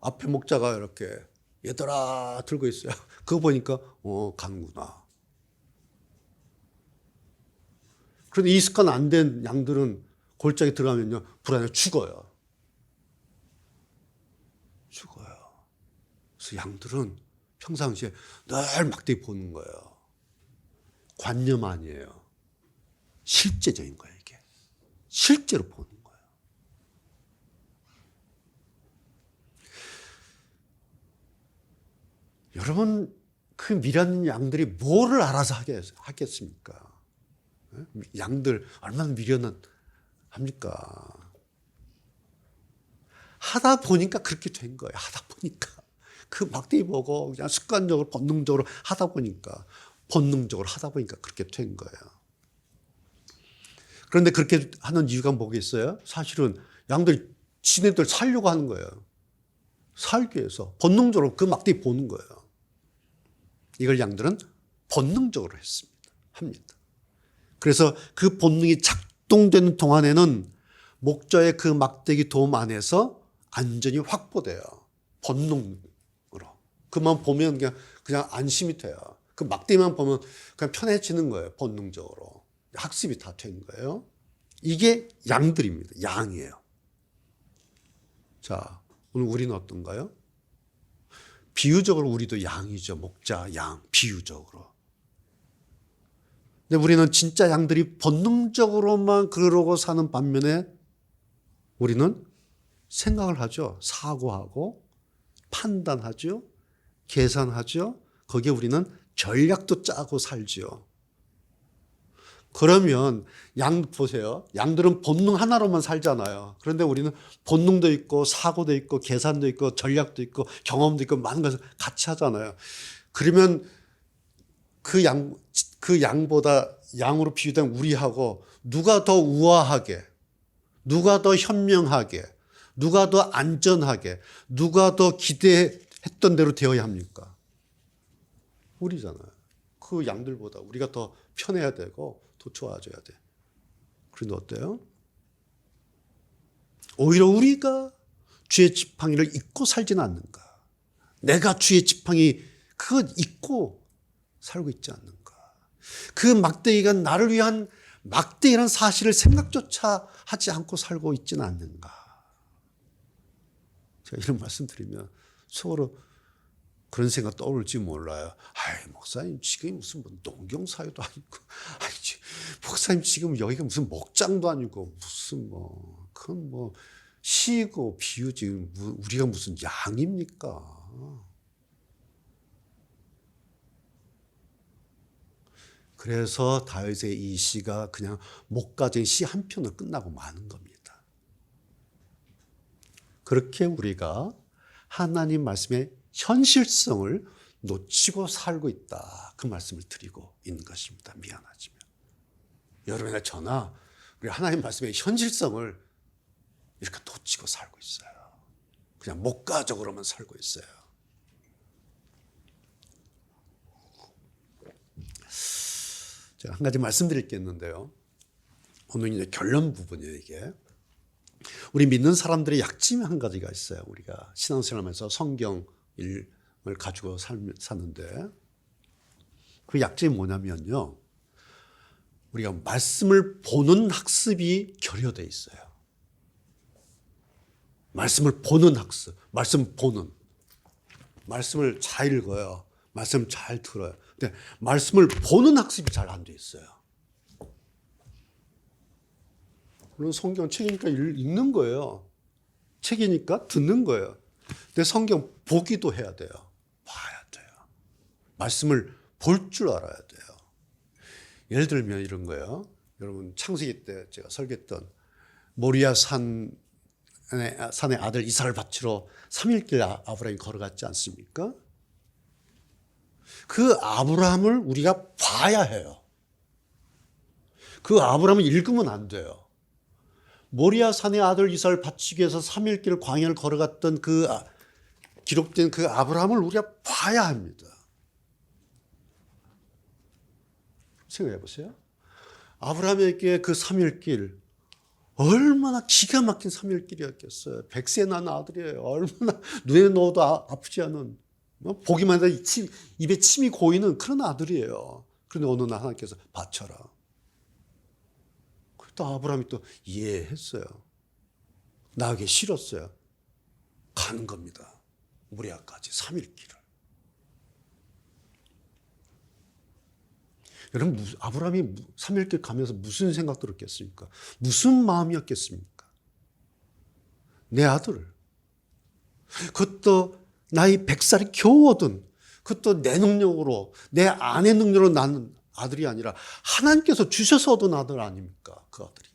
앞에 목자가 이렇게 얘들아 들고 있어요. 그거 보니까 가는구나. 그런데 이 습관 안 된 양들은 골짜기 들어가면요, 불안해 죽어요. 죽어요. 그래서 양들은 평상시에 늘 막대기 보는 거예요. 관념 아니에요. 실제적인 거예요, 이게. 실제로 보는 거예요. 여러분, 그 미련 양들이 뭐를 알아서 하겠습니까? 양들 얼마나 미련은 합니까? 하다 보니까 그렇게 된 거예요. 하다 보니까. 그 막대기 보고 그냥 습관적으로 본능적으로 하다 보니까 그렇게 된 거예요. 그런데 그렇게 하는 이유가 뭐겠어요? 사실은 양들이 지네들 살려고 하는 거예요. 살기 위해서 본능적으로 그 막대기 보는 거예요. 이걸 양들은 본능적으로 합니다. 그래서 그 본능이 작동되는 동안에는 목자의 그 막대기 도움 안에서 안전이 확보돼요. 본능으로. 그만 보면 그냥 안심이 돼요. 그 막대기만 보면 그냥 편해지는 거예요. 본능적으로. 학습이 다 된 거예요. 이게 양들입니다. 양이에요. 자, 오늘 우리는 어떤가요? 비유적으로 우리도 양이죠. 목자, 양, 비유적으로. 근데 우리는 진짜 양들이 본능적으로만 그러고 사는 반면에 우리는 생각을 하죠. 사고하고 판단하죠. 계산하죠. 거기에 우리는 전략도 짜고 살죠. 그러면 양 보세요. 양들은 본능 하나로만 살잖아요. 그런데 우리는 본능도 있고 사고도 있고 계산도 있고 전략도 있고 경험도 있고 많은 것을 같이 하잖아요. 그러면 그 양보다 양으로 비유된 우리하고 누가 더 우아하게, 누가 더 현명하게, 누가 더 안전하게, 누가 더 기대했던 대로 되어야 합니까? 우리잖아요. 그 양들보다 우리가 더 편해야 되고 더 좋아져야 돼. 그런데 어때요? 오히려 우리가 주의 지팡이를 잊고 살지는 않는가? 내가 주의 지팡이 그거 잊고 살고 있지 않는가? 그 막대기가 나를 위한 막대기라는 사실을 생각조차 하지 않고 살고 있지는 않는가? 제가 이런 말씀 드리면 속으로 그런 생각 떠올지 몰라요. 아이, 목사님 지금 무슨 농경사회도 아니고, 아이, 목사님 지금 여기가 무슨 목장도 아니고 무슨 그건 시고 비유지 우리가 무슨 양입니까? 그래서 다윗의 이 시가 그냥 목가적인 시 한 편으로 끝나고 마는 겁니다. 그렇게 우리가 하나님 말씀에 현실성을 놓치고 살고 있다. 그 말씀을 드리고 있는 것입니다. 미안하지만. 여러분이나 저나 우리 하나님 말씀의 현실성을 이렇게 놓치고 살고 있어요. 그냥 목가적으로만 살고 있어요. 제가 한 가지 말씀드릴 게 있는데요. 오늘 이제 결론 부분이에요, 이게. 우리 믿는 사람들의 약점이 한 가지가 있어요. 우리가 신앙생활하면서 성경을 가지고 사는데 그 약점이 뭐냐면요. 우리가 말씀을 보는 학습이 결여되어 있어요. 말씀을 보는 학습, 말씀 보는. 말씀을 잘 읽어요. 말씀 잘 들어요. 근데 말씀을 보는 학습이 잘 안 돼 있어요. 물론 성경 책이니까 읽는 거예요. 책이니까 듣는 거예요. 근데 성경 보기도 해야 돼요. 봐야 돼요. 말씀을 볼 줄 알아야 돼요. 예를 들면 이런 거예요. 여러분 창세기 때 제가 설교했던 모리아 산의 아들 이삭을 바치러 3일길 아브라함이 걸어갔지 않습니까? 그 아브라함을 우리가 봐야 해요. 그 아브라함을 읽으면 안 돼요. 모리아 산의 아들 이삭을 바치기 위해서 3일길 광야를 걸어갔던 기록된 그 아브라함을 우리가 봐야 합니다. 생각해 보세요. 아브라함에게 그 3일길 얼마나 기가 막힌 3일길이었겠어요. 100세 난 아들이에요. 얼마나 눈에 넣어도 아프지 않은, 보기만 해도 입에 침이 고이는 그런 아들이에요. 그런데 어느 날 하나님께서 바쳐라. 또 아브라함이 또 이해했어요. 나에게 싫었어요. 가는 겁니다. 모리아까지 3일길을. 여러분 아브라함이 3일길 가면서 무슨 생각 들었겠습니까? 무슨 마음이었겠습니까? 내 아들을. 그것도 나이 100살이 겨우 얻은, 그것도 내 능력으로, 내 아내 능력으로 낳는 아들이 아니라 하나님께서 주셔서 얻은 아들 아닙니까? 그 아들이.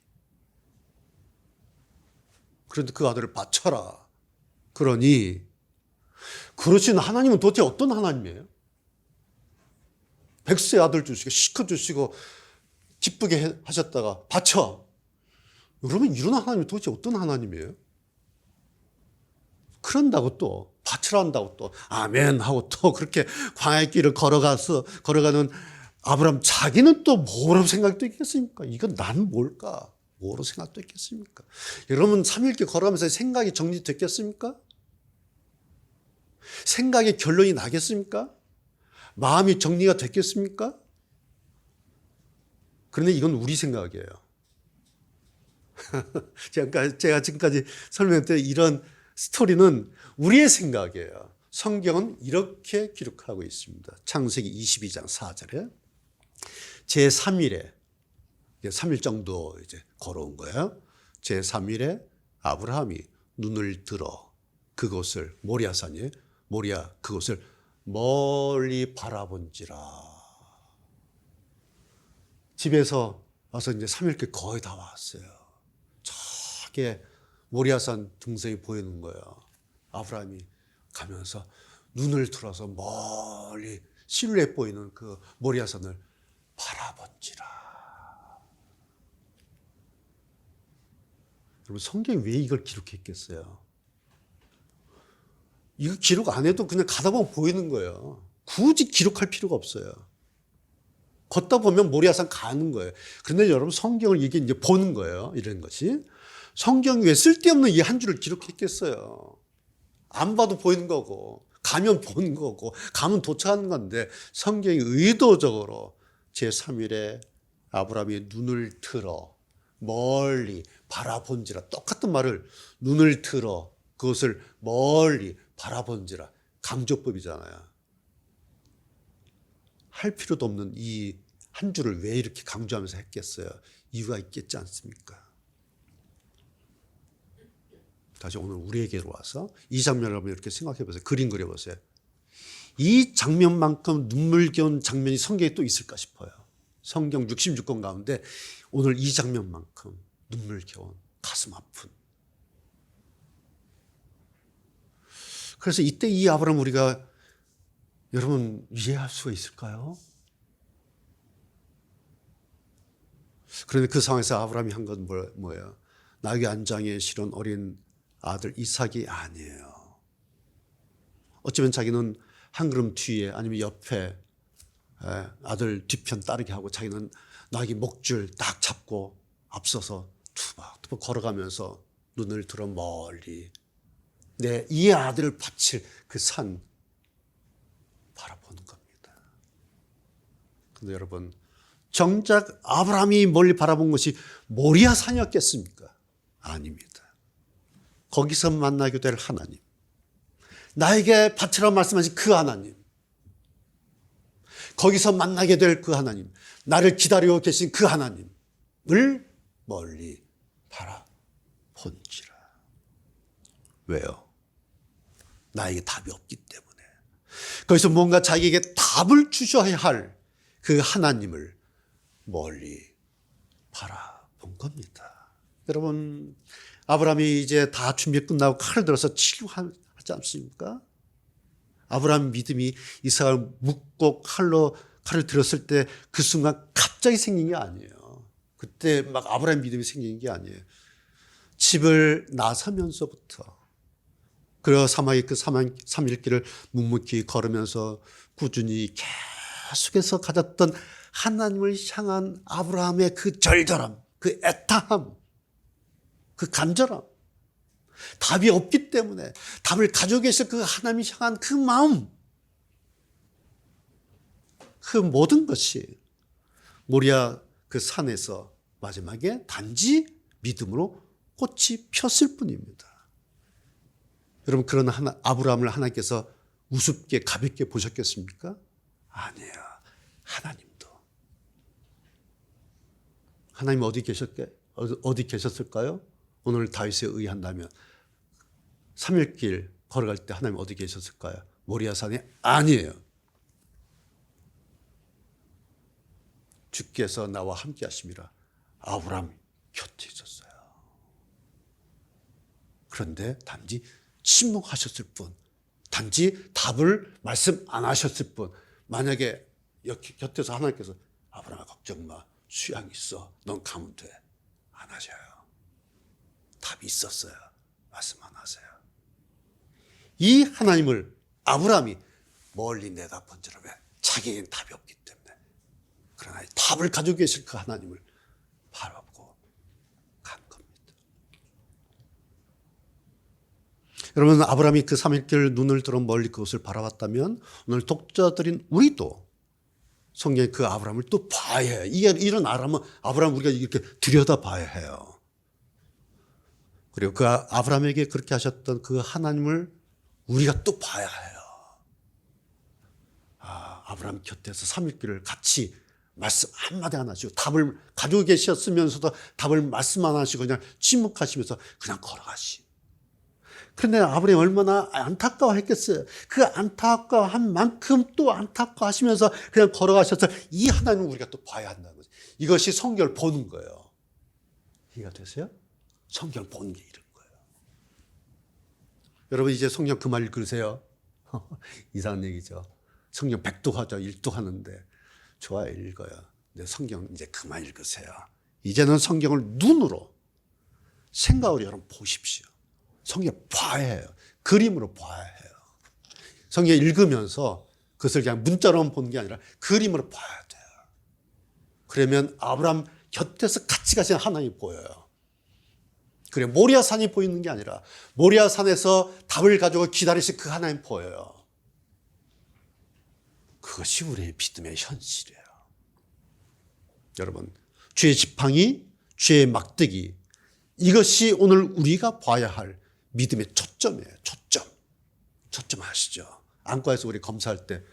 그런데 그 아들을 바쳐라. 그러니 그러신 하나님은 도대체 어떤 하나님이에요? 100세 아들 주시고 시컷 주시고 기쁘게 하셨다가 바쳐. 여러분 이런 하나님이 도대체 어떤 하나님이에요? 그런다고 또 바치라 한다고 또 아멘 하고 또 그렇게 광야의 길을 걸어가는 아브라함 자기는 또 뭐라고 생각도 있겠습니까? 이건 난 뭘까? 뭐로 생각도 있겠습니까? 여러분 3일길 걸어가면서 생각이 정리됐겠습니까? 생각의 결론이 나겠습니까? 마음이 정리가 됐겠습니까? 그런데 이건 우리 생각이에요. 제가 지금까지 설명했던 이런 스토리는 우리의 생각이에요. 성경은 이렇게 기록하고 있습니다. 창세기 22장 4절에 제3일에 3일 정도 이제 걸어온 거예요. 제3일에 아브라함이 눈을 들어 그곳을 모리아산이 모리아 그곳을 멀리 바라본지라. 집에서 와서 이제 3일길 거의 다 왔어요. 저게 모리아산 등성이 보이는 거예요. 아브라함이 가면서 눈을 들어서 멀리 실루엣 보이는 그 모리아산을 바라본지라. 여러분 성경이 왜 이걸 기록했겠어요? 이거 기록 안 해도 그냥 가다 보면 보이는 거예요. 굳이 기록할 필요가 없어요. 걷다 보면 모리아산 가는 거예요. 그런데 여러분 성경을 이게 이제 보는 거예요. 이런 것이. 성경이 왜 쓸데없는 이 한 줄을 기록했겠어요. 안 봐도 보이는 거고 가면 보는 거고 가면 도착하는 건데 성경이 의도적으로 제3일에 아브라함이 눈을 들어 멀리 바라본지라 똑같은 말을 눈을 들어 그것을 멀리 바라본지라 강조법이잖아요. 할 필요도 없는 이 한 줄을 왜 이렇게 강조하면서 했겠어요? 이유가 있겠지 않습니까? 다시 오늘 우리에게로 와서 이 장면을 한번 이렇게 생각해 보세요. 그림 그려보세요. 이 장면만큼 눈물겨운 장면이 성경에 또 있을까 싶어요. 성경 66권 가운데 오늘 이 장면만큼 눈물겨운 가슴 아픈. 그래서 이때 이 아브라함 우리가 여러분 이해할 수가 있을까요? 그런데 그 상황에서 아브라함이 한 건 뭐예요? 나귀 안장에 실은 어린 아들 이삭이 아니에요. 어쩌면 자기는 한 걸음 뒤에 아니면 옆에 아들 뒤편 따르게 하고 자기는 나귀 목줄 딱 잡고 앞서서 투박투박 걸어가면서 눈을 들어 멀리 이 아들을 바칠 그 산 바라보는 겁니다. 그런데 여러분 정작 아브라함이 멀리 바라본 것이 모리아 산이었겠습니까? 아닙니다. 거기서 만나게 될 하나님, 나에게 바치라고 말씀하신 그 하나님, 거기서 만나게 될 그 하나님, 나를 기다리고 계신 그 하나님을 멀리 바라본지라. 왜요? 나에게 답이 없기 때문에. 거기서 뭔가 자기에게 답을 주셔야 할 그 하나님을 멀리 바라본 겁니다. 여러분, 아브라함이 이제 다 준비 끝나고 칼을 들어서 치료하지 않습니까? 아브라함 믿음이 이삭을 묶고 칼을 들었을 때 그 순간 갑자기 생긴 게 아니에요. 그때 막 아브라함 믿음이 생긴 게 아니에요. 집을 나서면서부터 그리고 사막의 그 3일길을 묵묵히 걸으면서 꾸준히 계속해서 가졌던 하나님을 향한 아브라함의 그 절절함, 그 애타함, 그 간절함, 답이 없기 때문에 답을 가지고 계실 그 하나님을 향한 그 마음, 그 모든 것이 모리아 그 산에서 마지막에 단지 믿음으로 꽃이 폈을 뿐입니다. 여러분, 그런 아브라함을 하나님께서 우습게 가볍게 보셨겠습니까? 아니에요. 하나님도. 하나님 어디 계셨을까요? 오늘 다윗에 의한다면 3일길 걸어갈 때 하나님 어디 계셨을까요? 모리아 산에 아니에요. 주께서 나와 함께 하심이라 아브라함 곁에 있었어요. 그런데 단지 침묵하셨을 뿐, 단지 답을 말씀 안 하셨을 뿐, 만약에 곁에서 하나님께서 아브라함아 걱정 마, 수양이 있어, 넌 가면 돼, 안 하셔요. 답이 있었어요. 말씀 안 하세요. 이 하나님을 아브라함이 멀리 내다본지라. 왜? 자기에겐 답이 없기 때문에. 그러나 답을 가지고 계실 그 하나님을 바라보고 간 겁니다. 여러분, 아브라함이 그 3일길 눈을 들어 멀리 그것을 바라봤다면 오늘 독자들인 우리도 성경에 그 아브라함을 또 봐야 해요. 이런 아브라함 우리가 이렇게 들여다봐야 해요. 그리고 그 아브라함에게 그렇게 하셨던 그 하나님을 우리가 또 봐야 해요. 아브라함 곁에서 3일길을 같이 말씀 한마디 안 하시고 답을 가지고 계셨으면서도 답을 말씀 안 하시고 그냥 침묵하시면서 그냥 걸어가시. 그런데 아브라함이 얼마나 안타까워했겠어요. 그 안타까워한 만큼 또 안타까워하시면서 그냥 걸어가셔서 이 하나님을 우리가 또 봐야 한다는 거죠. 이것이 성경을 보는 거예요. 이해가 되세요? 성경을 보는 게 이런 거예요. 여러분 이제 성경 그만 읽으세요. 이상한 얘기죠. 성경 100독하죠. 1독하는데 좋아요. 읽어요. 근데 성경 이제 그만 읽으세요. 이제는 성경을 눈으로 생각으로 여러분 보십시오. 성경 봐야 해요. 그림으로 봐야 해요. 성경 읽으면서 그것을 그냥 문자로만 보는 게 아니라 그림으로 봐야 돼요. 그러면 아브라함 곁에서 같이 가시는 하나님이 보여요. 그래, 모리아 산이 보이는 게 아니라 모리아 산에서 답을 가지고 기다리실 그 하나님 보여요. 그것이 우리의 믿음의 현실이에요. 여러분, 주의 지팡이, 주의 막대기, 이것이 오늘 우리가 봐야 할 믿음의 초점이에요. 초점 아시죠? 안과에서 우리 검사할 때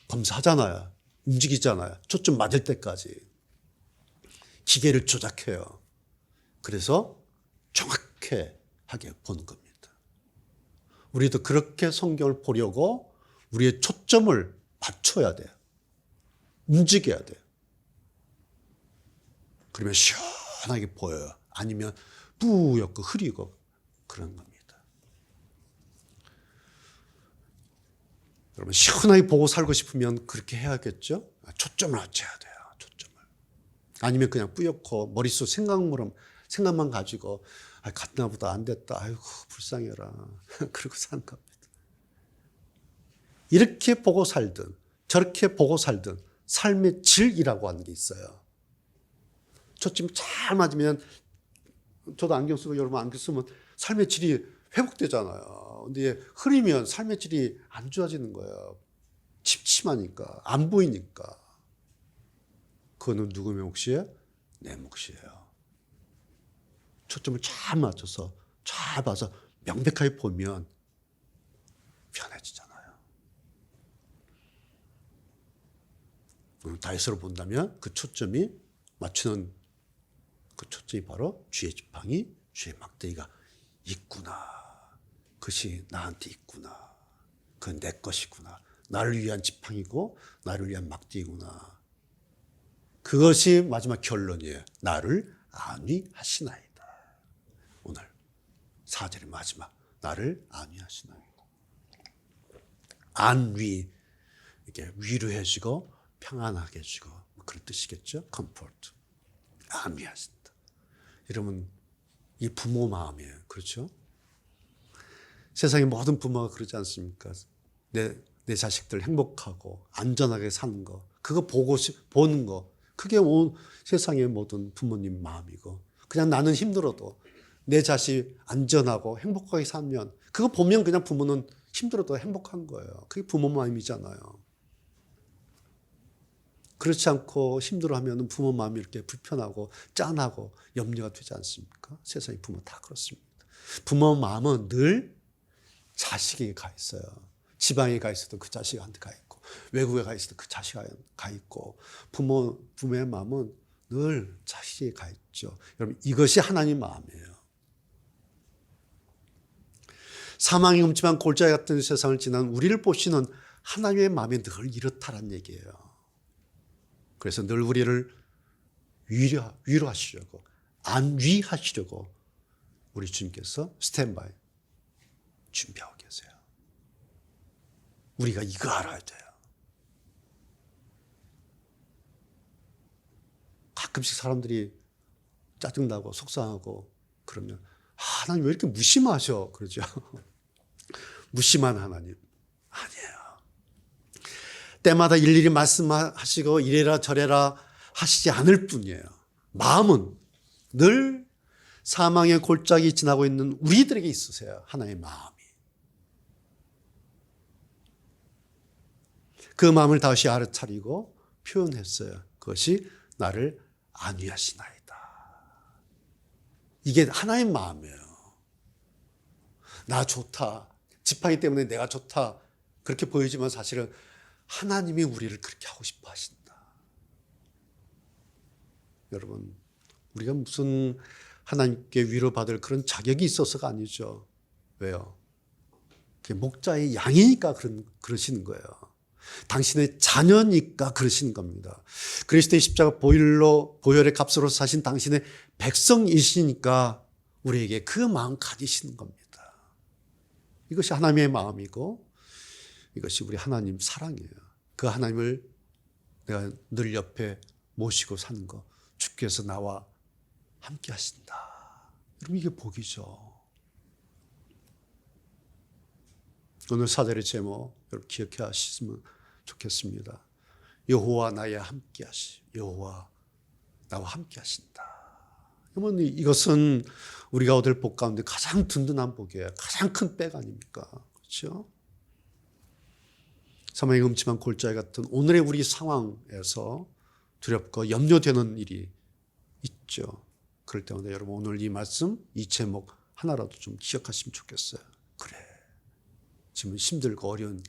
검사하잖아요. 움직이잖아요. 초점 맞을 때까지. 기계를 조작해요. 그래서 정확하게 보는 겁니다. 우리도 그렇게 성경을 보려고 우리의 초점을 맞춰야 돼요. 움직여야 돼요. 그러면 시원하게 보여요. 아니면 뿌옇고 흐리고 그런 겁니다. 여러분 시원하게 보고 살고 싶으면 그렇게 해야겠죠? 초점을 맞춰야 돼요. 초점을. 아니면 그냥 뿌옇고 머릿속 생각만 가지고 갔나 보다 안 됐다. 아이고 불쌍해라. 그러고 사는 겁니다. 이렇게 보고 살든 저렇게 보고 살든 삶의 질이라고 하는 게 있어요. 초점 잘 맞으면 저도 안경 쓰고 여러분 안경 쓰면 삶의 질이 회복되잖아요. 근데 흐리면 삶의 질이 안 좋아지는 거예요. 침침하니까 안 보이니까. 그거는 누구의 몫이에요? 내 몫이에요. 초점을 잘 맞춰서 잘 봐서 명백하게 보면 편해지잖아요. 다이소로 본다면 그 초점이 맞추는 그 초점이 바로 쥐의 지팡이, 쥐의 막대기가 있구나. 그것이 나한테 있구나. 그건 내 것이구나. 나를 위한 지팡이고 나를 위한 막대기구나. 그것이 마지막 결론이에요. 나를 안위하시나이다. 오늘 4절의 마지막. 나를 안위하시나이다. 안위. 이게 위로해주고 평안하게 해주고 그런 뜻이겠죠. comfort. 안위하신다. 여러분 이 부모 마음이에요. 그렇죠? 세상의 모든 부모가 그러지 않습니까? 내 자식들 행복하고 안전하게 사는 거 그거 보는 거 그게 온 세상의 모든 부모님 마음이고 그냥 나는 힘들어도 내 자식 안전하고 행복하게 살면 그거 보면 그냥 부모는 힘들어도 행복한 거예요. 그게 부모 마음이잖아요. 그렇지 않고 힘들어하면 부모 마음이 이렇게 불편하고 짠하고 염려가 되지 않습니까? 세상의 부모 다 그렇습니다. 부모 마음은 늘 자식에게 가 있어요. 지방에 가 있어도 그 자식한테 가 있고 외국에 가 있어도 그 자식한테 가 있고 부모의 마음은 늘 자식에게 가 있죠. 여러분 이것이 하나님 마음이에요. 사망이 음침한 골짜기 같은 세상을 지난 우리를 보시는 하나님의 마음이 늘 이렇다란 얘기예요. 그래서 늘 우리를 위로하시려고 안위하시려고 우리 주님께서 스탠바이 준비하고 계세요. 우리가 이거 알아야 돼요. 가끔씩 사람들이 짜증나고 속상하고 그러면 하나님 왜 이렇게 무심하셔? 그러죠. 무심한 하나님 아니에요. 때마다 일일이 말씀하시고 이래라 저래라 하시지 않을 뿐이에요. 마음은 늘 사망의 골짜기 지나고 있는 우리들에게 있으세요. 하나의 마음이. 그 마음을 다시 알아차리고 표현했어요. 그것이 나를 안위하시나이다. 이게 하나의 마음이에요. 나 좋다. 지팡이 때문에 내가 좋다. 그렇게 보이지만 사실은 하나님이 우리를 그렇게 하고 싶어 하신다. 여러분, 우리가 무슨 하나님께 위로받을 그런 자격이 있어서가 아니죠. 왜요? 그게 목자의 양이니까 그러시는 거예요. 당신의 자녀니까 그러시는 겁니다. 그리스도의 십자가 보혈의 값으로 사신 당신의 백성이시니까 우리에게 그 마음 가지시는 겁니다. 이것이 하나님의 마음이고 이것이 우리 하나님 사랑이에요. 그 하나님을 내가 늘 옆에 모시고 사는 거 주께서 나와 함께 하신다. 여러분 이게 복이죠. 오늘 사절의 제목 여러분 기억해 하시면 좋겠습니다. 여호와 나와 함께 하시. 여호와 나와 함께 하신다. 여러분 이것은 우리가 얻을 복 가운데 가장 든든한 복이에요. 가장 큰 백 아닙니까? 그렇죠? 사망의 음침한 골짜기 같은 오늘의 우리 상황에서 두렵고 염려되는 일이 있죠. 그럴 때마다 여러분 오늘 이 말씀, 이 제목 하나라도 좀 기억하시면 좋겠어요. 그래. 지금 힘들고 어려운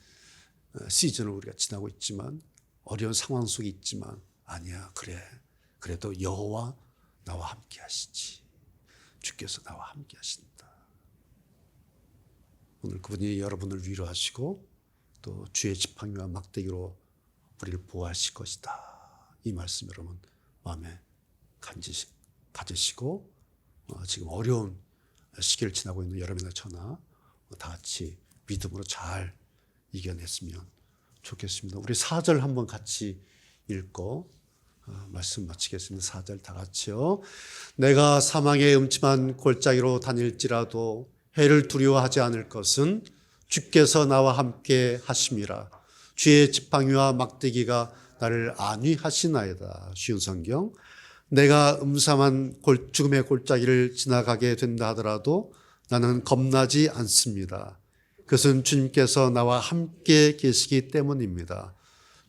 시즌을 우리가 지나고 있지만 어려운 상황 속에 있지만 아니야. 그래. 그래도 여호와 나와 함께 하시지. 주께서 나와 함께 하신다. 오늘 그분이 여러분을 위로하시고 또 주의 지팡이와 막대기로 우리를 보호하실 것이다. 이 말씀 여러분 마음에 가지시고 지금 어려운 시기를 지나고 있는 여러분이나 저나 다 같이 믿음으로 잘 이겨냈으면 좋겠습니다. 우리 4절 한번 같이 읽고 말씀 마치겠습니다. 4절 다 같이요. 내가 사망의 음침한 골짜기로 다닐지라도 해를 두려워하지 않을 것은 주께서 나와 함께 하심이라. 주의 지팡이와 막대기가 나를 안위하시나이다. 쉬운 성경. 내가 음삼한 죽음의 골짜기를 지나가게 된다 하더라도 나는 겁나지 않습니다. 그것은 주님께서 나와 함께 계시기 때문입니다.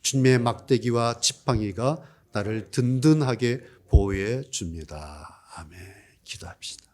주님의 막대기와 지팡이가 나를 든든하게 보호해 줍니다. 아멘. 기도합시다.